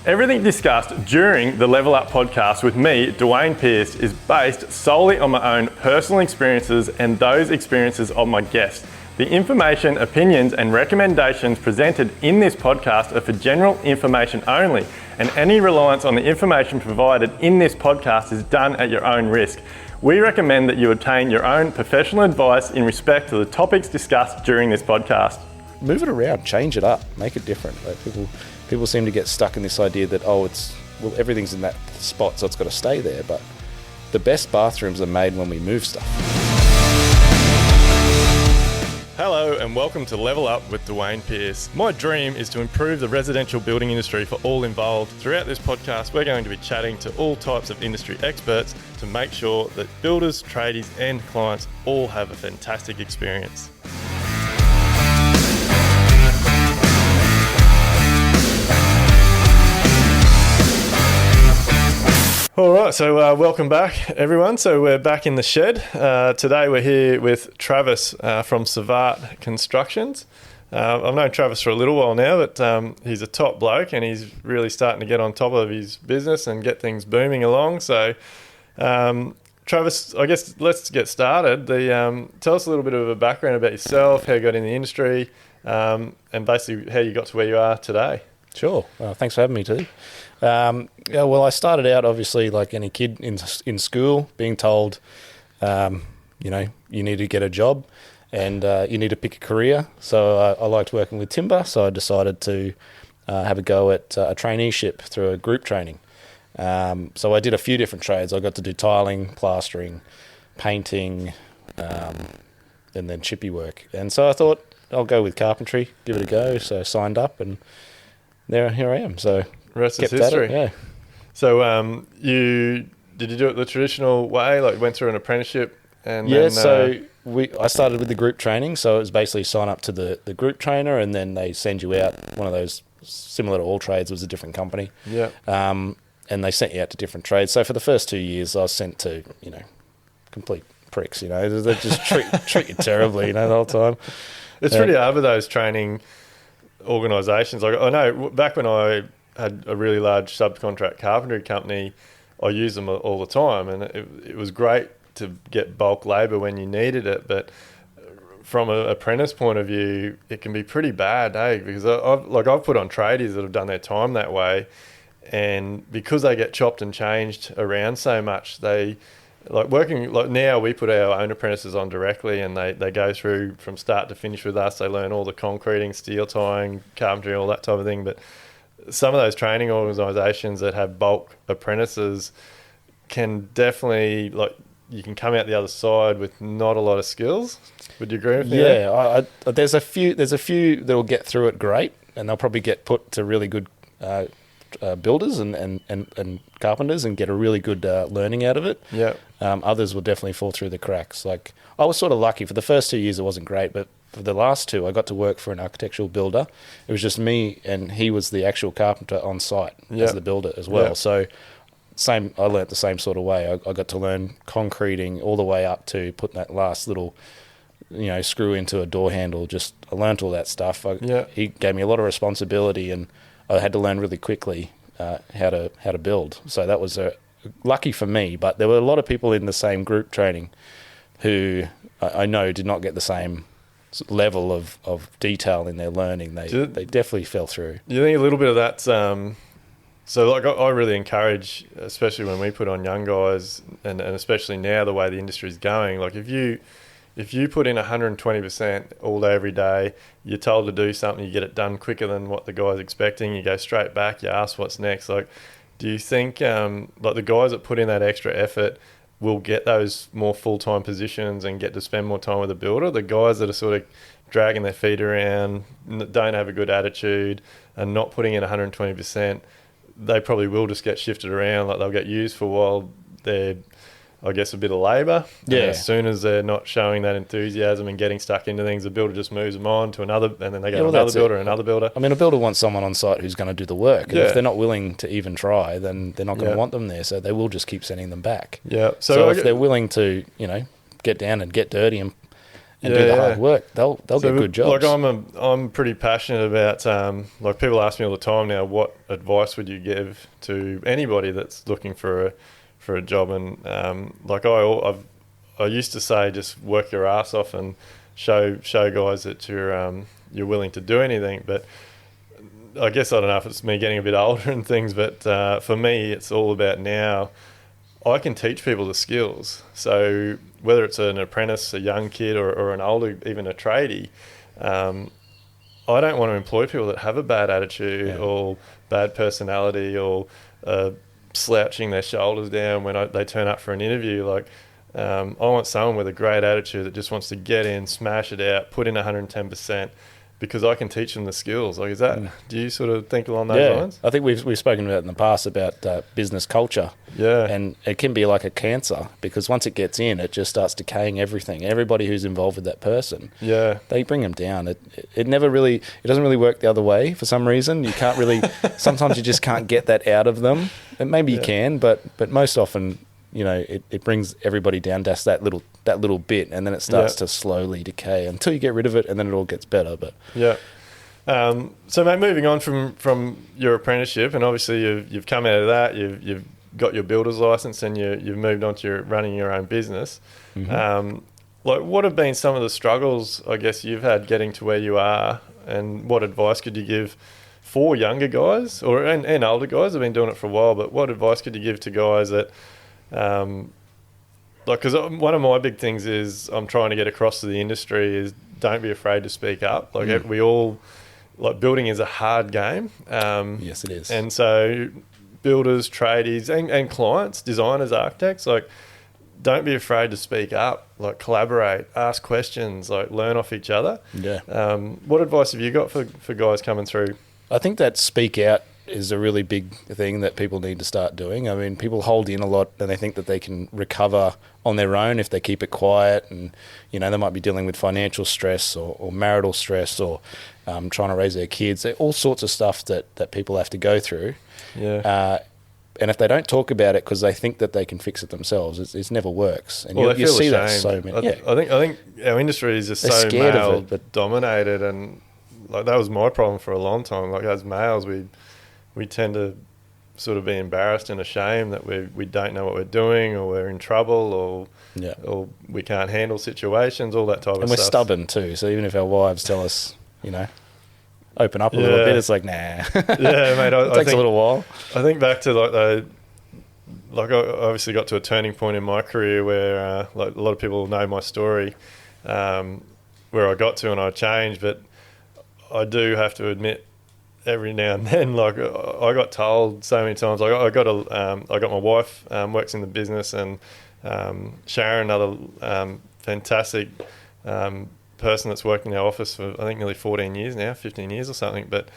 Everything discussed during the Level Up podcast with me, Duayne Pearce, is based solely on my own personal experiences and those experiences of my guests. The information, opinions and recommendations presented in this podcast are for general information only, and any reliance on the information provided in this podcast is done at your own risk. We recommend that you obtain your own professional advice in respect to the topics discussed during this podcast. Move it around, change it up, make it different. Like people seem to get stuck in this idea that, everything's in that spot, so it's got to stay there. But the best bathrooms are made when we move stuff. Hello and welcome to Level Up with Duayne Pearce. My dream is to improve the residential building industry for all involved. Throughout this podcast, we're going to be chatting to all types of industry experts to make sure that builders, tradies and clients all have a fantastic experience. All right, so welcome back, everyone. So we're back in the shed. Today we're here with Travis from Sivart Constructions. I've known Travis for a little while now, but he's a top bloke and he's really starting to get on top of his business and get things booming along. So, Travis, I guess let's get started. Tell us a little bit of a background about yourself, how you got in the industry, and basically how you got to where you are today. Sure. Thanks for having me too. Well, I started out obviously like any kid in school, being told, you need to get a job and you need to pick a career. So I liked working with timber, so I decided to have a go at a traineeship through a group training. So I did a few different trades. I got to do tiling, plastering, painting, and then chippy work. And so I thought I'll go with carpentry, give it a go. So I signed up and here I am. So rest is history. Yeah. So did you do it the traditional way? Like went through an apprenticeship and I started with the group training. So it was basically sign up to the group trainer and then they send you out one of those similar to All Trades. It was a different company. Yeah. And they sent you out to different trades. So for the first 2 years, I was sent to complete pricks. They just treat you terribly. The whole time. It's pretty hard with those training organisations. Like I know back when I had a really large subcontract carpentry company, I used them all the time, and it was great to get bulk labour when you needed it. But from an apprentice point of view, it can be pretty bad, because I've put on tradies that have done their time that way, and because they get chopped and changed around so much, now we put our own apprentices on directly and they go through from start to finish with us. They learn all the concreting, steel tying, carpentry, all that type of thing. But some of those training organisations that have bulk apprentices can definitely, you can come out the other side with not a lot of skills. Would you agree with me? Yeah, there's a few that will get through it great and they'll probably get put to really good builders and carpenters and get a really good learning out of it. Yeah. Others will definitely fall through the cracks. Like I was sort of lucky. For the first 2 years it wasn't great, but for the last two I got to work for an architectural builder. It was just me and he was the actual carpenter on site as the builder as well. So I learnt the same sort of way. I got to learn concreting all the way up to putting that last little screw into a door handle. I learnt all that stuff. He gave me a lot of responsibility and I had to learn really quickly how to build. So that was lucky for me. But there were a lot of people in the same group training who I know did not get the same level of detail in their learning. They definitely fell through. You think a little bit of that? I really encourage, especially when we put on young guys, and especially now the way the industry is going. Like if you put in 120% all day, every day, you're told to do something, you get it done quicker than what the guy's expecting, you go straight back, you ask what's next. Like, do you think the guys that put in that extra effort will get those more full-time positions and get to spend more time with the builder? The guys that are sort of dragging their feet around, don't have a good attitude and not putting in 120%, they probably will just get shifted around. Like they'll get used for a while. They're I guess, a bit of labour. Yeah. And as soon as they're not showing that enthusiasm and getting stuck into things, the builder just moves them on to another, and then they go to another builder, another builder. I mean, a builder wants someone on site who's going to do the work. And if they're not willing to even try, then they're not going to want them there. So they will just keep sending them back. Yeah. So if they're willing to, you know, get down and get dirty and do the hard work, they'll get good jobs. Like I'm pretty passionate about like people ask me all the time now, what advice would you give to anybody that's looking for a job? And like I used to say, just work your ass off and show guys that you're willing to do anything. But I guess I don't know if it's me getting a bit older and things, but for me, it's all about now. I can teach people the skills. So whether it's an apprentice, a young kid, or an older, even a tradie, I don't want to employ people that have a bad attitude or bad personality or slouching their shoulders down when they turn up for an interview. Like, I want someone with a great attitude that just wants to get in, smash it out, put in 110%, because I can teach them the skills. Like, do you sort of think along those lines? I think we've spoken about in the past about business culture. Yeah. And it can be like a cancer, because once it gets in, it just starts decaying everything. Everybody who's involved with that person, they bring them down. It never really, it doesn't really work the other way for some reason. You can't really, sometimes you just can't get that out of them. And maybe you can, but most often, you know, it brings everybody down just that little bit, and then it starts to slowly decay until you get rid of it, and then it all gets better. But so mate, moving on from your apprenticeship, and obviously you've come out of that, you've got your builder's license, and you've moved on to running your own business. Like, what have been some of the struggles, I guess, you've had getting to where you are, and what advice could you give for younger guys and older guys? I've been doing it for a while, but what advice could you give to guys that like, because one of my big things is I'm trying to get across to the industry is don't be afraid to speak up. Like, we all, like, building is a hard game. Yes, it is. And so builders, tradies and clients, designers, architects, like, don't be afraid to speak up, like, collaborate, ask questions, like, learn off each other. Yeah. What advice have you got for guys coming through? I think that speak out is a really big thing that people need to start doing. I mean, people hold in a lot and they think that they can recover on their own if they keep it quiet, and, you know, they might be dealing with financial stress or marital stress or trying to raise their kids, all sorts of stuff that people have to go through. Yeah. And if they don't talk about it because they think that they can fix it themselves, it never works. And well, you see that so many. I think our industry is just so male dominated, and like that was my problem for a long time. Like, as males, we tend to sort of be embarrassed and ashamed that we don't know what we're doing, or we're in trouble, or we can't handle situations, all that type of stuff. And we're stubborn too. So even if our wives tell us, you know, open up a little bit, it's like, nah. Yeah, mate. It takes a little while. I think back to I obviously got to a turning point in my career where like a lot of people know my story, where I got to and I changed, but I do have to admit, every now and then, like, I got told so many times. Like, I got my wife works in the business, and Sharon, another fantastic person that's worked in our office for I think nearly 14 years now, 15 years or something. But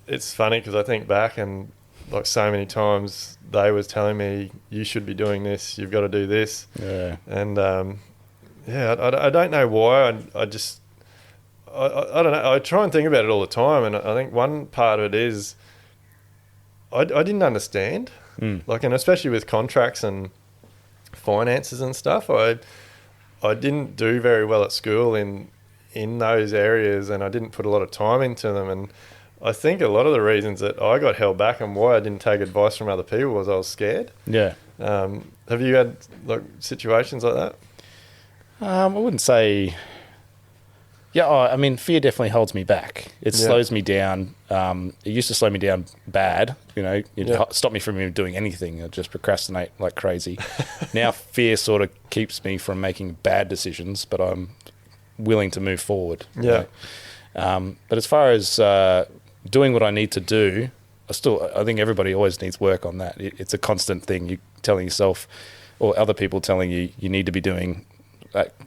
it's funny because I think back, and like so many times they was telling me, you should be doing this, you've got to do this. Yeah. And I don't know why. I don't know. I try and think about it all the time, and I think one part of it is I didn't understand, like, and especially with contracts and finances and stuff. I didn't do very well at school in those areas, and I didn't put a lot of time into them. And I think a lot of the reasons that I got held back and why I didn't take advice from other people was I was scared. Yeah. Have you had like situations like that? I wouldn't say. Yeah, I mean, fear definitely holds me back. It slows me down. It used to slow me down bad. You know, it'd stop me from even doing anything. I'd just procrastinate like crazy. Now, fear sort of keeps me from making bad decisions, but I'm willing to move forward. Yeah. But as far as doing what I need to do, I think everybody always needs work on that. It's a constant thing. You telling yourself, or other people telling you, you need to be doing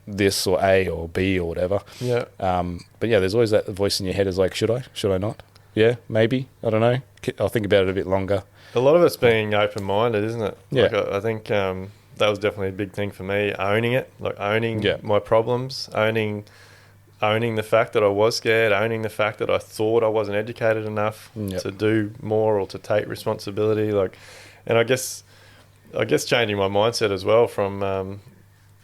this or A or B or whatever. Yeah. But yeah, there's always that voice in your head is like, should I not? Yeah, maybe. I don't know. I'll think about it a bit longer. A lot of it's being open-minded, isn't it? Yeah. Like, I think that was definitely a big thing for me, owning it, like owning my problems, owning the fact that I was scared, owning the fact that I thought I wasn't educated enough to do more or to take responsibility. Like, and I guess changing my mindset as well from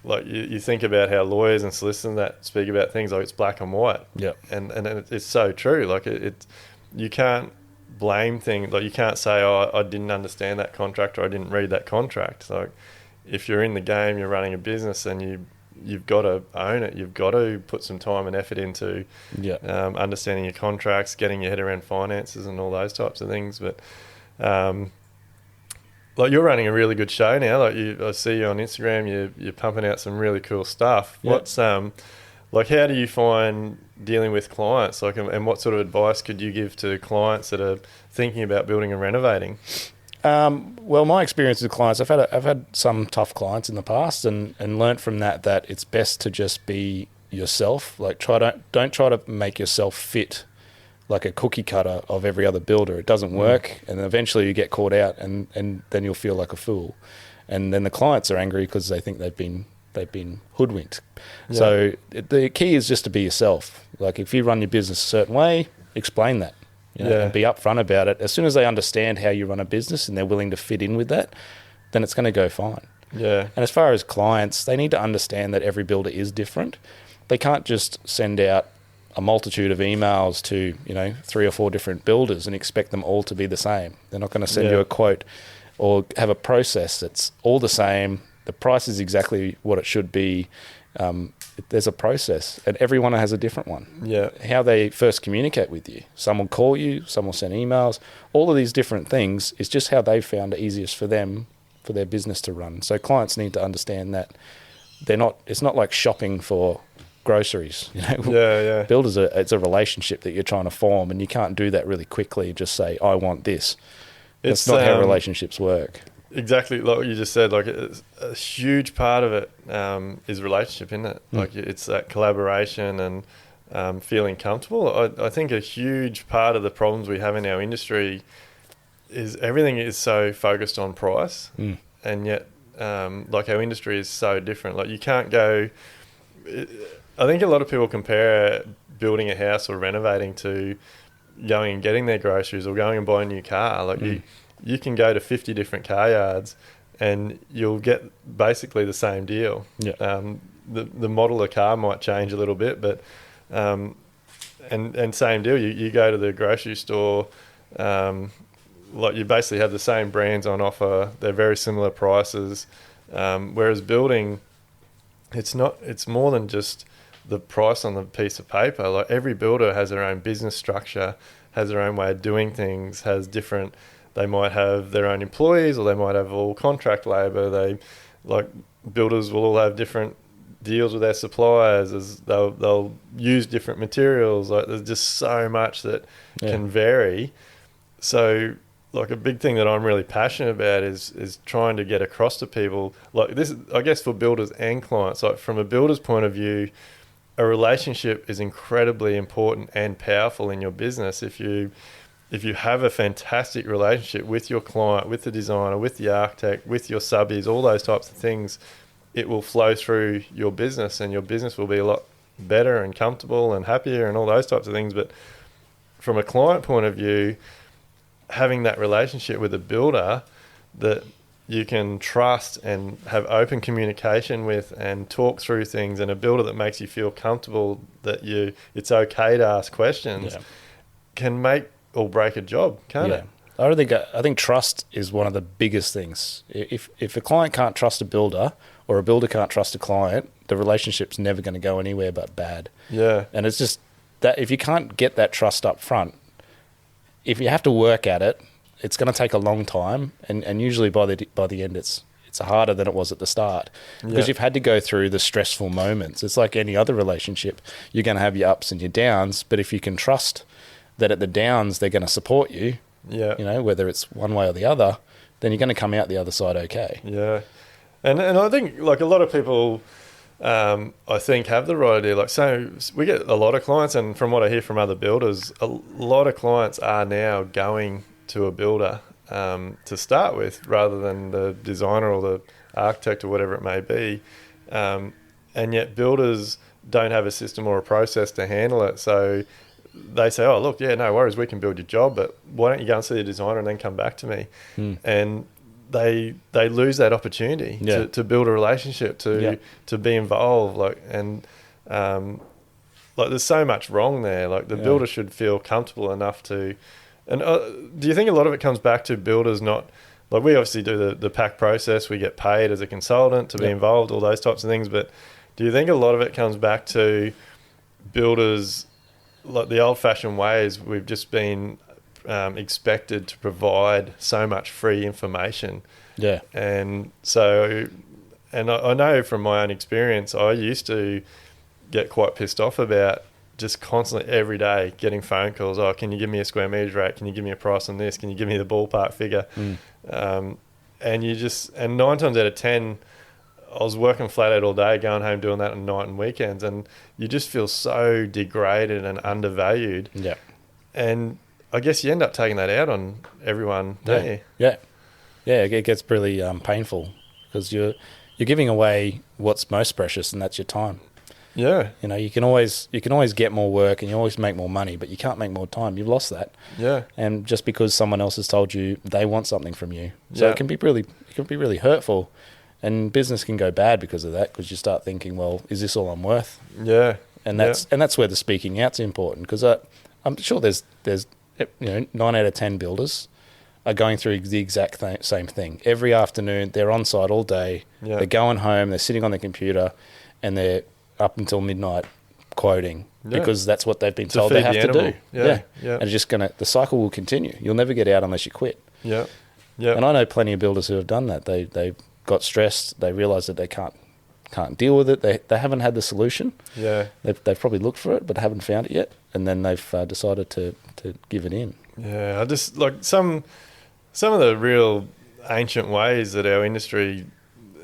like you think about how lawyers and solicitors and that speak about things like it's black and white. Yeah. And it's so true. Like you can't blame things. Like you can't say, oh, I didn't understand that contract or I didn't read that contract. Like if you're in the game, you're running a business, and you've got to own it. You've got to put some time and effort into understanding your contracts, getting your head around finances and all those types of things. But like you're running a really good show now. Like I see you on Instagram. You're pumping out some really cool stuff. Yeah. What's like how do you find dealing with clients? Like, and what sort of advice could you give to clients that are thinking about building and renovating? Well, my experience with clients, I've had some tough clients in the past, and learnt from that it's best to just be yourself. Like don't try to make yourself fit like a cookie cutter of every other builder. It doesn't work, and then eventually you get caught out, and then you'll feel like a fool, and then the clients are angry because they think they've been hoodwinked. Yeah. So the key is just to be yourself. Like if you run your business a certain way, explain that. And be upfront about it. As soon as they understand how you run a business and they're willing to fit in with that, then it's going to go fine. Yeah. And as far as clients, they need to understand that every builder is different. They can't just send out a multitude of emails to 3 or 4 different builders and expect them all to be the same. They're not going to send you a quote or have a process that's all the same. The price is exactly what it should be. There's a process, and everyone has a different one. Yeah. How they first communicate with you. Some will call you, some will send emails. All of these different things is just how they found it easiest for them, for their business to run. So clients need to understand that it's not like shopping for groceries. Builders it's a relationship that you're trying to form, and you can't do that really quickly. Just say, I want this. That's not how relationships work. Exactly, like what you just said. Like a huge part of it is relationship, isn't it? Like it's that collaboration and feeling comfortable. I think a huge part of the problems we have in our industry is everything is so focused on price, and yet like our industry is so different. Like you can't go. I think a lot of people compare building a house or renovating to going and getting their groceries or going and buying a new car. Like you can go to 50 different car yards and you'll get basically the same deal. Yeah. The model of car might change a little bit, but and same deal. You go to the grocery store, like you basically have the same brands on offer. They're very similar prices. Whereas building, it's more than just the price on the piece of paper. Like every builder has their own business structure, has their own way of doing things, has different. They might have their own employees, or they might have all contract labour. Builders will all have different deals with their suppliers. As they'll use different materials. Like there's just so much that can vary. So like a big thing that I'm really passionate about is trying to get across to people. Like this, I guess for builders and clients. Like from a builder's point of view, a relationship is incredibly important and powerful in your business. If you have a fantastic relationship with your client, with the designer, with the architect, with your subbies, all those types of things, it will flow through your business, and your business will be a lot better and comfortable and happier and all those types of things. But from a client point of view, having that relationship with a builder that you can trust and have open communication with and talk through things, and a builder that makes you feel comfortable that it's okay to ask questions, can make or break a job, can't it? I think trust is one of the biggest things. If a client can't trust a builder, or a builder can't trust a client, the relationship's never going to go anywhere but bad. Yeah. And it's just that if you can't get that trust up front, if you have to work at it, it's going to take a long time, and usually by the end it's harder than it was at the start, because you've had to go through the stressful moments. It's like any other relationship. You're going to have your ups and your downs, but if you can trust that at the downs they're going to support you, whether it's one way or the other, then you're going to come out the other side okay. Yeah. And I think like a lot of people, I think have the right idea. Like, so we get a lot of clients, and from what I hear from other builders, a lot of clients are now going to a builder to start with, rather than the designer or the architect or whatever it may be. And yet builders don't have a system or a process to handle it. So they say, oh, look, no worries, we can build your job, but why don't you go and see the designer and then come back to me? And they lose that opportunity to build a relationship, to be involved, like, and like there's so much wrong there. Like the builder should feel comfortable enough to. And do you think a lot of it comes back to builders not, like we obviously do the pack process, we get paid as a consultant to be involved, all those types of things, but do you think a lot of it comes back to builders, like the old-fashioned ways, we've just been expected to provide so much free information? Yeah. And so, and I know from my own experience, I used to get quite pissed off about just constantly every day getting phone calls. Oh, can you give me a square metre rate? Can you give me a price on this? Can you give me the ballpark figure? And 9 times out of 10, I was working flat out all day, going home doing that at night and weekends, and you just feel so degraded and undervalued. Yeah. And I guess you end up taking that out on everyone, don't you? Yeah. Yeah, it gets really painful because you're giving away what's most precious, and that's your time. Yeah. You know, you can always get more work and you always make more money, but you can't make more time. You've lost that. Yeah. And just because someone else has told you they want something from you. So it can be really hurtful, and business can go bad because of that, because you start thinking, well, is this all I'm worth? Yeah. And that's where the speaking out's important, because I'm sure there's 9 out of 10 builders are going through the exact same thing. Every afternoon, they're on site all day. Yeah. They're going home, they're sitting on the computer, and they're up until midnight quoting because that's what they've been told they have to do. Yeah. And it's just the cycle will continue. You'll never get out unless you quit. Yeah. Yeah. And I know plenty of builders who have done that. They got stressed. They realised that they can't deal with it. They haven't had the solution. Yeah. They've probably looked for it but haven't found it yet, and then they've decided to give it in. Yeah. I just like some of the real ancient ways that our industry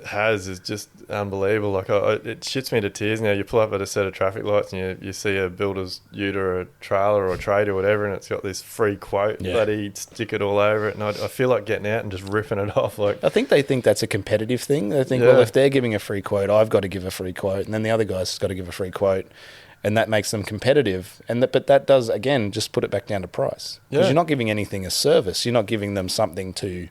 has is just unbelievable. Like it shits me to tears now. You pull up at a set of traffic lights and you see a builder's ute or a trailer or a trade or whatever, and it's got this free quote, bloody stick it all over it, and I feel like getting out and just ripping it off. Like, I think they think that's a competitive thing. They think, well, if they're giving a free quote, I've got to give a free quote, and then the other guy's got to give a free quote, and that makes them competitive. But that does, again, just put it back down to price, because you're not giving anything as service. You're not giving them something to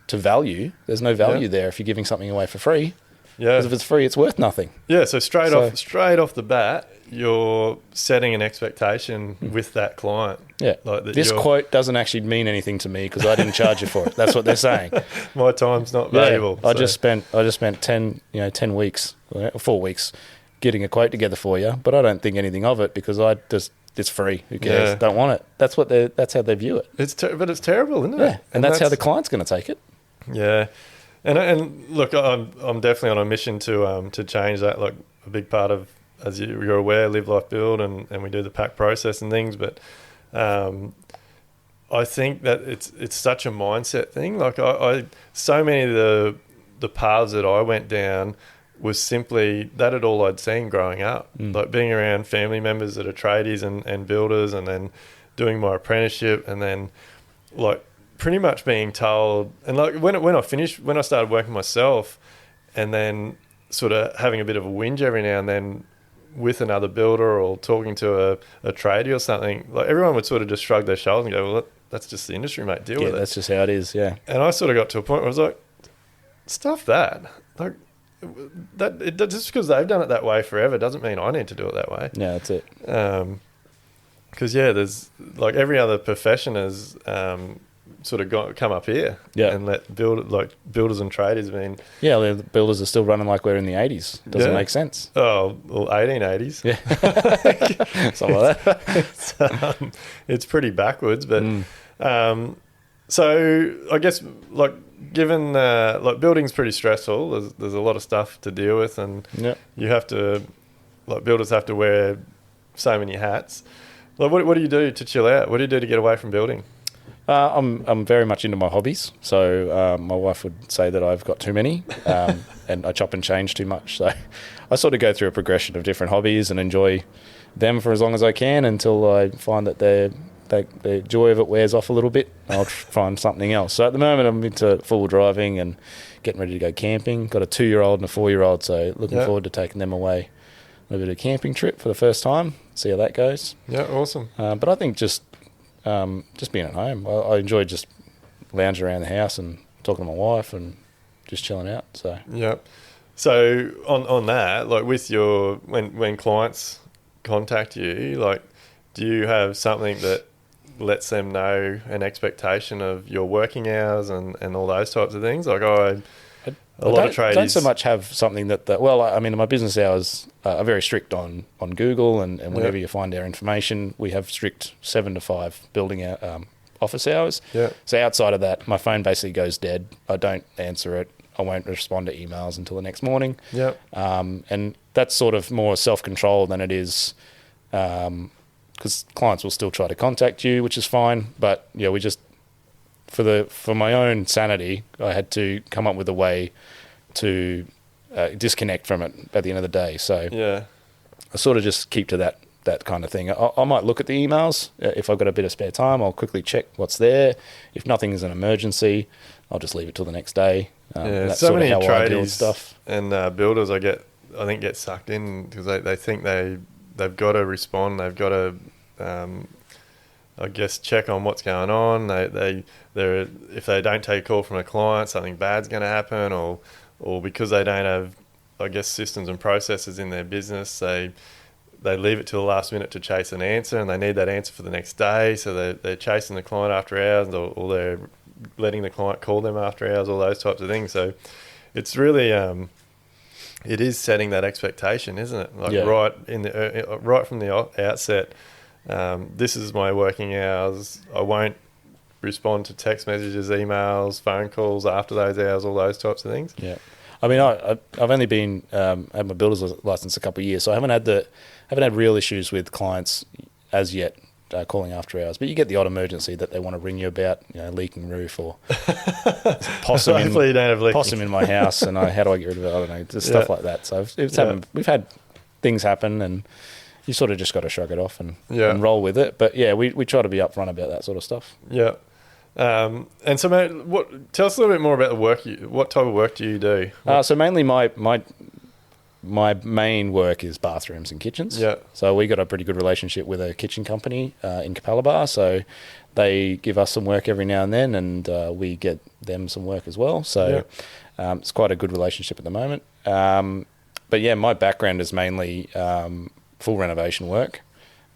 value. There's no value there if you're giving something away for free. Yeah. Because if it's free, it's worth nothing. Yeah. So straight off the bat, you're setting an expectation with that client. Yeah. Like this quote doesn't actually mean anything to me because I didn't charge you for it. That's what they're saying. My time's not valuable. I just spent 10 weeks or 4 weeks getting a quote together for you, but I don't think anything of it because it's free. Who cares? Yeah. Don't want it. That's how they view it. But it's terrible, isn't it? Yeah. And that's how the client's going to take it. Yeah, and look, I'm definitely on a mission to change that. Like a big part of, as you're aware, Live Life Build, and we do the pack process and things. But I think that it's such a mindset thing. Like I so many of the paths that I went down was simply that at all I'd seen growing up, like being around family members that are tradies and builders, and then doing my apprenticeship, and then like pretty much being told, and like when I started working myself, and then sort of having a bit of a whinge every now and then with another builder or talking to a tradie or something, like everyone would sort of just shrug their shoulders and go, well, that's just the industry, mate, deal with it. Yeah, that's just how it is, yeah. And I sort of got to a point where I was like, stuff that. Like, just because they've done it that way forever doesn't mean I need to do it that way. Yeah, that's it. Because, there's, like, every other profession has sort of come up here and let builders and traders mean... Yeah, the builders are still running like we're in the 80s. Doesn't make sense. Oh, well, 1880s. Yeah. Something like that. It's pretty backwards, but... so, I guess, like, given... like, building's pretty stressful. There's a lot of stuff to deal with, and you have to... Like, builders have to wear so many hats. Like, what do you do to chill out? What do you do to get away from building? I'm very much into my hobbies, so my wife would say that I've got too many, and I chop and change too much. So I sort of go through a progression of different hobbies and enjoy them for as long as I can until I find that the joy of it wears off a little bit. I'll find something else. So at the moment, I'm into full driving and getting ready to go camping. Got a 2-year-old and a 4-year-old, so looking forward to taking them away on a bit of a camping trip for the first time. See how that goes. Yeah, awesome. But I think just being at home. I enjoy just lounging around the house and talking to my wife and just chilling out. So yeah. So on that, like with your when clients contact you, like, do you have something that lets them know an expectation of your working hours and all those types of things? Like a lot of tradies don't so much have something that well, I mean, my business hours are very strict on Google, and whenever you find our information, we have strict 7 to 5 building office hours. Yeah. So outside of that, my phone basically goes dead. I don't answer it. I won't respond to emails until the next morning. Yeah. And that's sort of more self-control than it is, because clients will still try to contact you, which is fine. But yeah, we just, for my own sanity, I had to come up with a way to disconnect from it at the end of the day. So yeah, I sort of just keep to that kind of thing. I might look at the emails. If I've got a bit of spare time, I'll quickly check what's there. If nothing is an emergency, I'll just leave it till the next day. That's so sort many of how I deal with tradies stuff. and builders I think get sucked in because they think they've got to respond. They've got to, I guess, check on what's going on. They're if they don't take a call from a client, something bad's going to happen, or because they don't have, I guess, systems and processes in their business, they leave it till the last minute to chase an answer, and they need that answer for the next day. So they're chasing the client after hours, or they're letting the client call them after hours, all those types of things. So it's really, it is setting that expectation, isn't it? Like right from the outset, this is my working hours. I won't respond to text messages, emails, phone calls after those hours, all those types of things. Yeah. I mean, I've only been had my builder's license a couple of years, so I haven't had real issues with clients as yet calling after hours. But you get the odd emergency that they want to ring you about, leaking roof or possum in my house, and how do I get rid of it? I don't know, just stuff like that. So we've had things happen, and you sort of just got to shrug it off and roll with it. But yeah, we try to be upfront about that sort of stuff. Yeah. And so, mate, tell us a little bit more about the work. What type of work do you do? So mainly my main work is bathrooms and kitchens. Yeah. So we got a pretty good relationship with a kitchen company in Capalaba. So they give us some work every now and then, and we get them some work as well. So it's quite a good relationship at the moment. But yeah, my background is mainly full renovation work.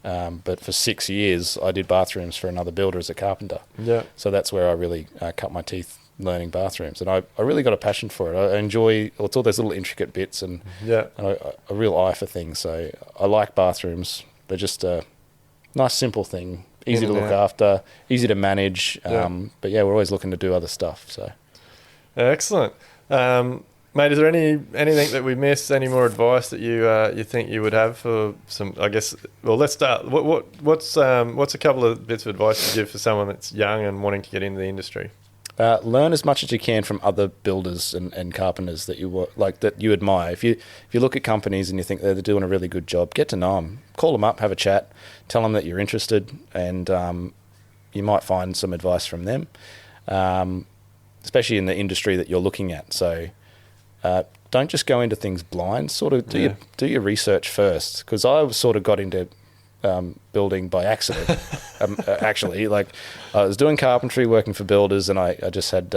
But for 6 years, I did bathrooms for another builder as a carpenter. Yeah. So that's where I really cut my teeth learning bathrooms. And I really got a passion for it. I enjoy it's all those little intricate bits and a real eye for things. So I like bathrooms. They're just a nice, simple thing, easy to look after, easy to manage. But yeah, we're always looking to do other stuff. So excellent. Mate, is there anything that we missed? Any more advice that you think you would have for some? I guess. Well, let's start. What's a couple of bits of advice you give for someone that's young and wanting to get into the industry? Learn as much as you can from other builders and carpenters that you admire. If you look at companies and you think they're doing a really good job, get to know them. Call them up, have a chat, tell them that you're interested, and you might find some advice from them, especially in the industry that you're looking at. So. Don't just go into things blind. Sort of do your research first, because I sort of got into building by accident. Actually, I was doing carpentry, working for builders, and I just had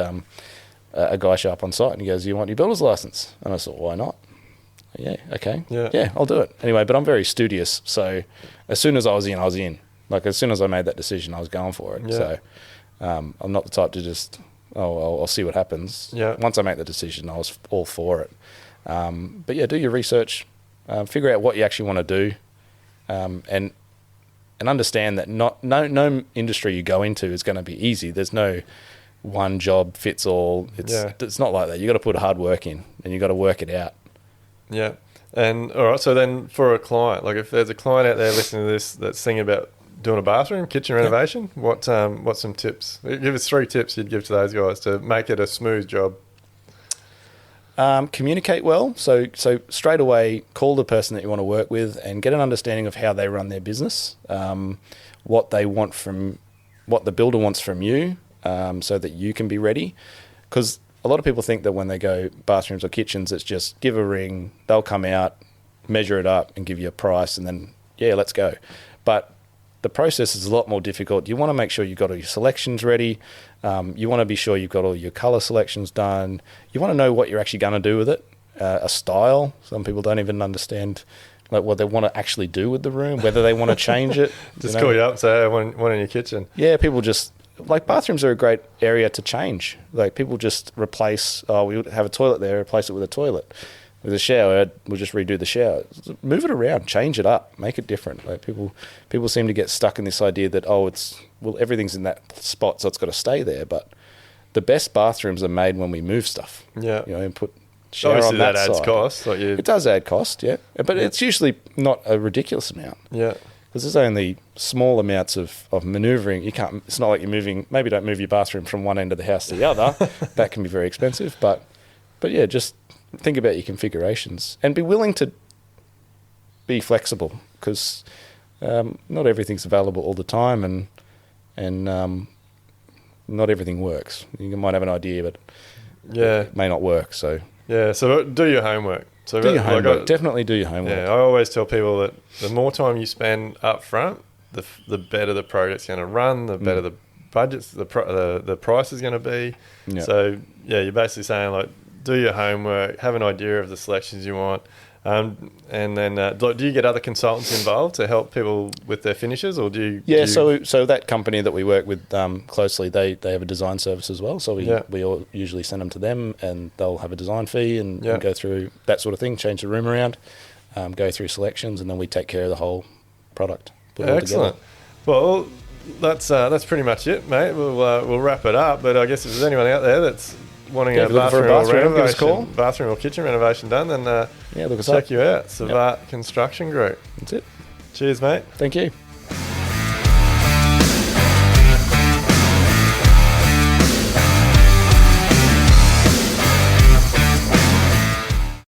a guy show up on site, and he goes, "You want your builder's license?" And I thought, "Why not?" Yeah, okay, yeah, I'll do it anyway. But I'm very studious, so as soon as I was in. Like as soon as I made that decision, I was going for it. Yeah. So I'm not the type to just. I'll see what happens. Yeah. Once I make the decision, I was all for it. But yeah, do your research, figure out what you actually want to do, and understand that no industry you go into is going to be easy. There's no one job fits all. It's not like that. You got to put hard work in, and you got to work it out. Yeah. And all right, so then for a client, like if there's a client out there listening to this that's thinking about doing a bathroom, kitchen renovation, what's some tips? Give us 3 tips you'd give to those guys to make it a smooth job. Communicate well. So straight away, call the person that you want to work with and get an understanding of how they run their business, what the builder wants from you, so that you can be ready. Because a lot of people think that when they go bathrooms or kitchens, it's just give a ring, they'll come out, measure it up and give you a price and then, let's go. But the process is a lot more difficult. You want to make sure you've got all your selections ready. You want to be sure you've got all your colour selections done. You want to know what you're actually going to do with it. A style. Some people don't even understand like what they want to actually do with the room, whether they want to change it. Just call you up and say, hey, one in your kitchen. Yeah, people just... Like, bathrooms are a great area to change. Like, people just replace... Oh, we have a toilet there, replace it with a toilet. With a shower, we'll just redo the shower. Move it around, change it up, make it different. Like, people seem to get stuck in this idea that, everything's in that spot, so it's got to stay there. But the best bathrooms are made when we move stuff. Yeah. You know, and put... Shower Obviously, on that adds side. cost. It does add cost, yeah. But it's usually not a ridiculous amount. Yeah. Because there's only small amounts of manoeuvring. You can't. It's not like you're moving. Maybe don't move your bathroom from one end of the house to the other. That can be very expensive. But yeah, just think about your configurations and be willing to be flexible, because not everything's available all the time, and not everything works. You might have an idea, but it may not work. So yeah. So do your homework. So do your homework. Definitely do your homework. Yeah, I always tell people that the more time you spend up front, the better the project's going to run, the better the budgets, the price is going to be. Yeah. So yeah, you're basically saying like, do your homework, have an idea of the selections you want, and then do you get other consultants involved to help people with their finishes, or do you? Yeah, so that company that we work with closely, they have a design service as well. So we all usually send them to them, and they'll have a design fee and go through that sort of thing, change the room around, go through selections, and then we take care of the whole product. Excellent. Well, that's pretty much it, mate. We'll wrap it up. But I guess if there's anyone out there that's wanting a bathroom or kitchen renovation done, then check you out. Sivart Construction Group. That's it. Cheers, mate. Thank you.